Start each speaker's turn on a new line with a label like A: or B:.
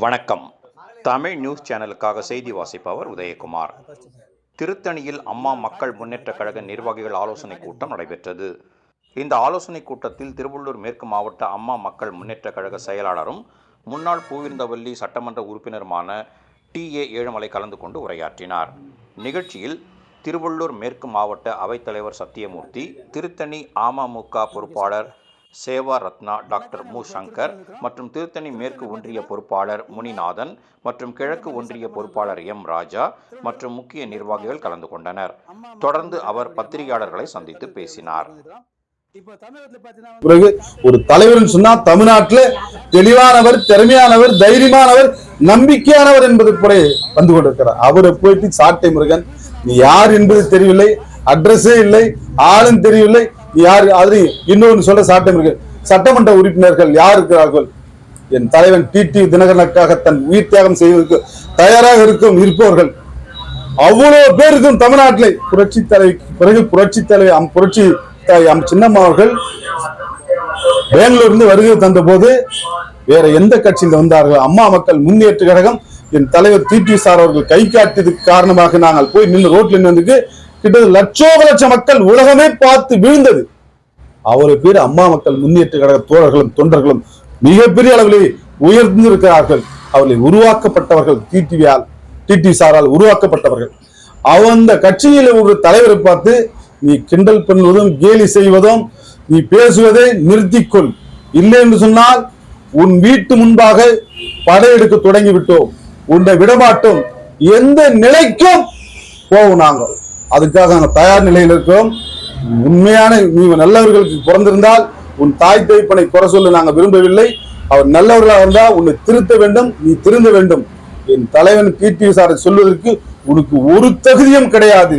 A: வணக்கம். தமிழ் நியூஸ் சேனலுக்காக செய்தி வாசிப்பவர் உதயகுமார். திருத்தணியில் அம்மா மக்கள் முன்னேற்ற கழக நிர்வாகிகள் ஆலோசனை கூட்டம் நடைபெற்றது. இந்த ஆலோசனை கூட்டத்தில் திருவள்ளூர் மேற்கு மாவட்ட அம்மா மக்கள் முன்னேற்ற கழக செயலாளரும் முன்னாள் பூவிருந்தவல்லி சட்டமன்ற உறுப்பினருமான TA ஏழுமலை கலந்து கொண்டு உரையாற்றினார். நிகழ்ச்சியில் திருவள்ளூர் மேற்கு மாவட்ட அவைத்தலைவர் சத்தியமூர்த்தி, திருத்தணி அமமுக பொறுப்பாளர் சேவா ரத்னா, டாக்டர் மு. சங்கர் மற்றும் திருத்தணி மேற்கு ஒன்றிய பொறுப்பாளர் முனிநாதன் மற்றும் கிழக்கு ஒன்றிய பொறுப்பாளர் M. ராஜா மற்றும் முக்கிய நிர்வாகிகள் கலந்து கொண்டனர். தொடர்ந்து அவர் பத்திரிகையாளர்களை சந்தித்து பேசினார்.
B: பிறகு ஒரு தலைவர் சொன்னா தமிழ்நாட்டில் தெளிவானவர், திறமையானவர், தைரியமானவர், நம்பிக்கையானவர் என்பது கூட வந்து கொண்டிருக்கிறார். அவரை போயிட்டு சாட்டை முருகன், நீ யார் என்பது தெரியவில்லை, அட்ரஸே இல்லை, ஆளும் தெரியவில்லை, யார் அது இன்னொன்று சொல்ல சாட்டை முருகன். சட்டமன்ற உறுப்பினர்கள் யார் இருக்கிறார்கள்? என் தலைவன் TT தினகரனுக்காக தன் உயிர் தியாகம் செய்வதற்கு தயாராக இருப்பவர்கள் அவ்வளவு பேர் இருக்கும் தமிழ்நாட்டில். புரட்சி தலைவிக்கு பிறகு புரட்சி தலைவி புரட்சி சின்னம்மா அவர்கள் பெங்களூர்ல வருகை தந்த போது வேற எந்த கட்சியில் வந்தார்கள்? அம்மா மக்கள் முன்னேற்ற கழகம் என் தலைவர் TT சார் அவர்கள் கை காட்டியதுக்கு காரணமாக நாங்கள் போய் நின்று ரோட்ல நின்றுக்கு கிட்டத்தட்ட லட்சம் மக்கள் உலகமே பார்த்து விழுந்தது. அவரை பேர் அம்மா மக்கள் முன்னேற்ற கழக தோழர்களும் தொண்டர்களும் மிகப்பெரிய அளவில் உயர்ந்திருக்கிறார்கள். அவர்களை உருவாக்கப்பட்டவர்கள் TT சாரால் உருவாக்கப்பட்டவர்கள். அந்த கட்சியில் ஒரு தலைவரை பார்த்து நீ கிண்டல் பண்ணுவதும் கேலி செய்வதும் நீ பேசுவதை நிறுத்திக்கொள், இல்லை என்று சொன்னால் உன் வீட்டு முன்பாக படையெடுக்க தொடங்கி விட்டோம், உன்னை விடமாட்டோம், எந்த நிலைக்கும் போவோம், நாங்கள் அதுக்காக நாங்கள் தயார் நிலையில் இருக்கிறோம். உண்மையான நீ நல்லவர்களுக்கு பிறந்திருந்தால் உன் தாய் தகப்பனை குறை சொல்ல நாங்கள் விரும்பவில்லை. அவர் நல்லவர்களாக இருந்தால் உன்னை திருத்த வேண்டும், நீ திருந்த வேண்டும். என் தலைவன் TT சாரை சொல்வதற்கு உனக்கு ஒரு தகுதியும் கிடையாது.